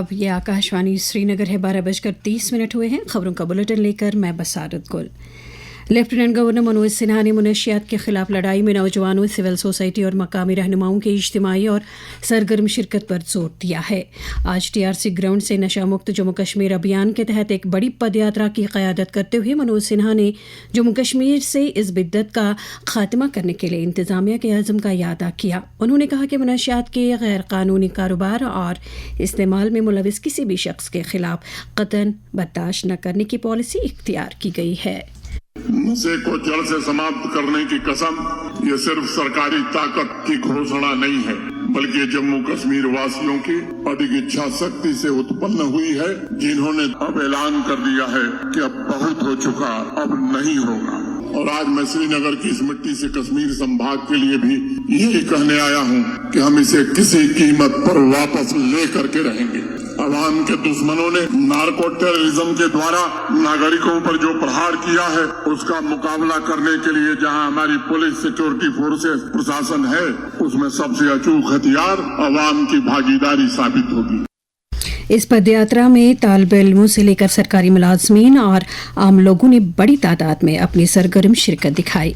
अब ये आकाशवाणी श्रीनगर है। 12:30 हुए हैं। खबरों का बुलेटिन लेकर मैं बसारत गुल। लेफ्टिनेंट गवर्नर मनोज सिन्हा ने मनशियात के खिलाफ लड़ाई में नौजवानों, सिविल सोसाइटी और मकामी रहनुमाओं की इज्तिमाई और सरगर्म शिरकत पर जोर दिया है। आज TRC ग्राउंड से नशा मुक्त जम्मू कश्मीर अभियान के तहत एक बड़ी पदयात्रा की क़यादत करते हुए मनोज सिन्हा ने जम्मू कश्मीर से इस बिद्दत का खात्मा करने के लिए इंतज़ामिया के अज़म का यादा किया। उन्होंने कहा कि मनशियात के गैर कानूनी कारोबार और इस्तेमाल में मुलविस किसी भी शख्स के खिलाफ कतन बर्दाश्त न करने की पॉलिसी इख्तियार की गई है। नशे को जड़ से समाप्त करने की कसम ये सिर्फ सरकारी ताकत की घोषणा नहीं है, बल्कि जम्मू कश्मीर वासियों की अधिक इच्छा शक्ति से उत्पन्न हुई है, जिन्होंने अब ऐलान कर दिया है कि अब बहुत हो चुका, अब नहीं होगा। और आज मैं श्रीनगर की इस मिट्टी से कश्मीर संभाग के लिए भी यही कहने आया हूँ कि हम इसे किसी कीमत पर वापस ले करके रहेंगे। अवाम के दुश्मनों ने नार्को टेररिज्म के द्वारा नागरिकों पर जो प्रहार किया है, उसका मुकाबला करने के लिए जहां हमारी पुलिस, सिक्योरिटी फोर्सेस, प्रशासन है, उसमें सबसे अचूक हथियार अवाम की भागीदारी साबित होगी। इस पदयात्रा में तालिब इल्मों से लेकर सरकारी मुलाजमीन और आम लोगों ने बड़ी तादाद में अपनी सरगर्म शिरकत दिखाई।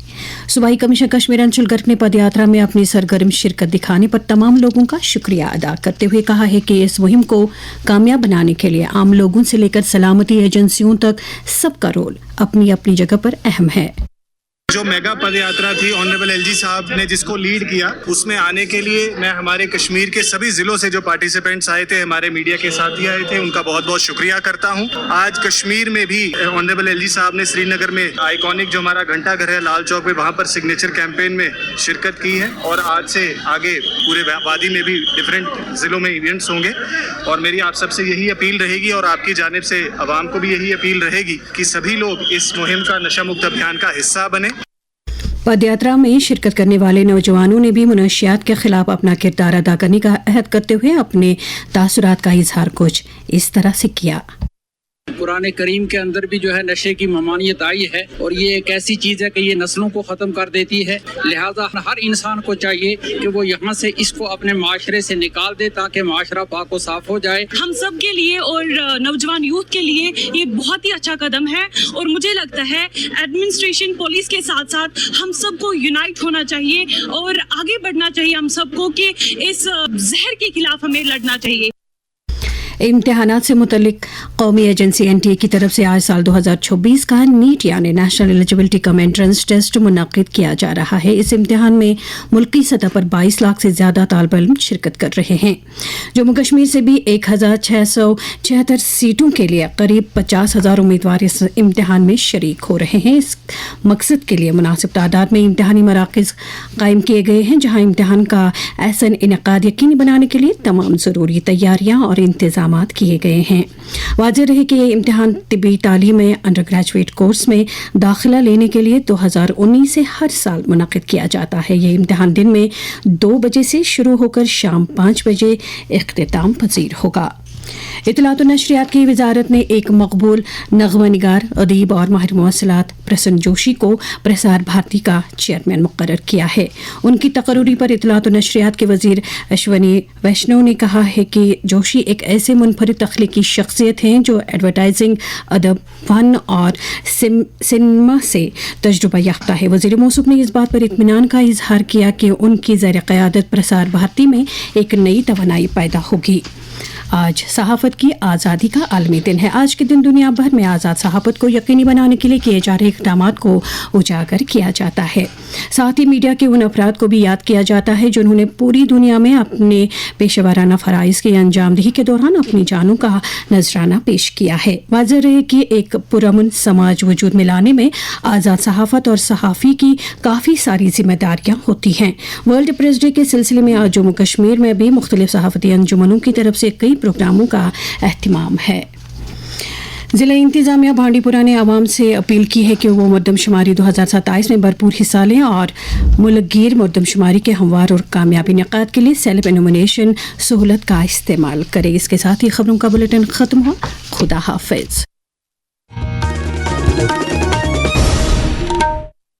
सूबाई कमीशन कश्मीर अंशुल गर्ग ने पदयात्रा में अपनी सरगर्म शिरकत दिखाने पर तमाम लोगों का शुक्रिया अदा करते हुए कहा है कि इस मुहिम को कामयाब बनाने के लिए आम लोगों से लेकर सलामती एजेंसियों तक सबका रोल अपनी अपनी जगह पर अहम है। जो मेगा पद यात्रा थी ऑनरेबल LG साहब ने जिसको लीड किया, उसमें आने के लिए मैं हमारे कश्मीर के सभी जिलों से जो पार्टिसिपेंट्स आए थे, हमारे मीडिया के साथी आए थे, उनका बहुत बहुत शुक्रिया करता हूं। आज कश्मीर में भी ऑनरेबल LG साहब ने श्रीनगर में आइकॉनिक जो हमारा घंटा घर है लाल चौक पे, वहां पर सिग्नेचर कैंपेन में शिरकत की है और आज से आगे पूरे वादी में भी डिफरेंट जिलों में इवेंट्स होंगे। और मेरी आप सबसे यही अपील रहेगी और आपकी जानिब से आवाम को भी यही अपील रहेगी कि सभी लोग इस मुहिम का नशा मुक्त अभियान का हिस्सा बने। पदयात्रा में शिरकत करने वाले नौजवानों ने भी मनशियात के खिलाफ अपना किरदार अदा करने का अहद करते हुए अपने तासुरात का इजहार कुछ इस तरह से किया। कुरान करीम के अंदर भी जो है नशे की ममानियत आई है और ये एक ऐसी चीज़ है कि ये नस्लों को ख़त्म कर देती है। लिहाजा हर इंसान को चाहिए कि वो यहाँ से इसको अपने माशरे से निकाल दे ताकि माशरा पाक व साफ हो जाए। हम सब के लिए और नौजवान यूथ के लिए ये बहुत ही अच्छा कदम है और मुझे लगता है एडमिनिस्ट्रेशन, पुलिस के साथ साथ हम सबको यूनाइट होना चाहिए और आगे बढ़ना चाहिए हम सबको कि इस जहर के खिलाफ हमें लड़ना चाहिए। इम्तिहानात से मुतल्लिक कौमी एजेंसी NTA की तरफ से आज साल 2026 का नीट यानी national eligibility cum entrance test मुनक़िद किया जा रहा है। इस इम्तिहान में मुल्की सतह पर 22 लाख से ज़्यादा तालिब इल्म शिरकत कर रहे हैं। जम्मू कश्मीर से भी 1676 सीटों के लिए करीब 50,000 उम्मीदवार इस इम्तिहान में शरीक हो रहे हैं। इस मकसद के लिए मुनासिब तादाद में इम्तिहानी मराकज़ कायम किए गए हैं, जहाँ इम्तिहान का ऐसन इनेकाद यकीनी बनाने के लिए तमाम ज़रूरी तैयारियाँ और इंतज़ाम किए गए हैं। वाज़ेह रहे कि ये इम्तिहान तिब्बी तालीम में अंडर ग्रेजुएट कोर्स में दाखिला लेने के लिए 2019 से हर साल मुनक़िद किया जाता है। ये इम्तिहान दिन में 2 बजे से शुरू होकर शाम 5 बजे इख्तिताम पज़ीर होगा। इत्तलात और नशरियात की वजारत ने एक मकबूल नग़मा निगार, अदीब और माहिर मवासिलात प्रसन्न जोशी को प्रसार भारती का चेयरमैन मुक़र्रर किया है। उनकी तकर्री पर इत्तलात और नशरियात के वज़ीर अश्वनी वैष्णव ने कहा है कि जोशी एक ऐसे मुनफरिद तख्लीकी शख्सियत हैं जो एडवर्टाइजिंग, अदब, फ़न और सिनेमा से तजुर्बा याफ्ता है। वज़ीर मौसूफ़ ने इस बात पर इत्मीनान का इजहार किया कि उनकी ज़ेर क़यादत प्रसार भारती में एक नई तवानाई पैदा होगी। आज सहाफ़त की आज़ादी का आलमी दिन है। आज के दिन दुनिया भर में आज़ाद सहाफ़त को यकीनी बनाने के लिए किए जा रहे इक़दामात को उजागर किया जाता है। साथ ही मीडिया के उन अफराद को भी याद किया जाता है जिन्होंने पूरी दुनिया में अपने पेशेवराना फ़राइज़ की अंजामदही के दौरान अपनी जानों का नजराना पेश किया है। वाज़ेह रहे कि एक पुरअमन समाज वजूद में लाने में आज़ाद सहाफ़त और सहाफ़ी की काफ़ी सारी जिम्मेदारियाँ होती हैं। वर्ल्ड प्रेस डे के सिलसिले में आज जम्मू कश्मीर में भी मुख्तलिफ सहाफ़ती अंजुमनों की तरफ से कई प्रोग्रामों का एहतिमाम है। ज़िला इंतज़ामिया भांडीपुरा ने आवाम से अपील की है कि वो मरदमशुमारी 2027 में भरपूर हिस्सा लें और मुल्कगीर मरदमशुमारी के हमवार और कामयाबी इनेकाद के लिए सेल्फ एनुमिनेशन सहूलत का इस्तेमाल करें। इसके साथ ही खबरों का बुलेटिन ख़त्म हुआ। खुदा हाफिज़।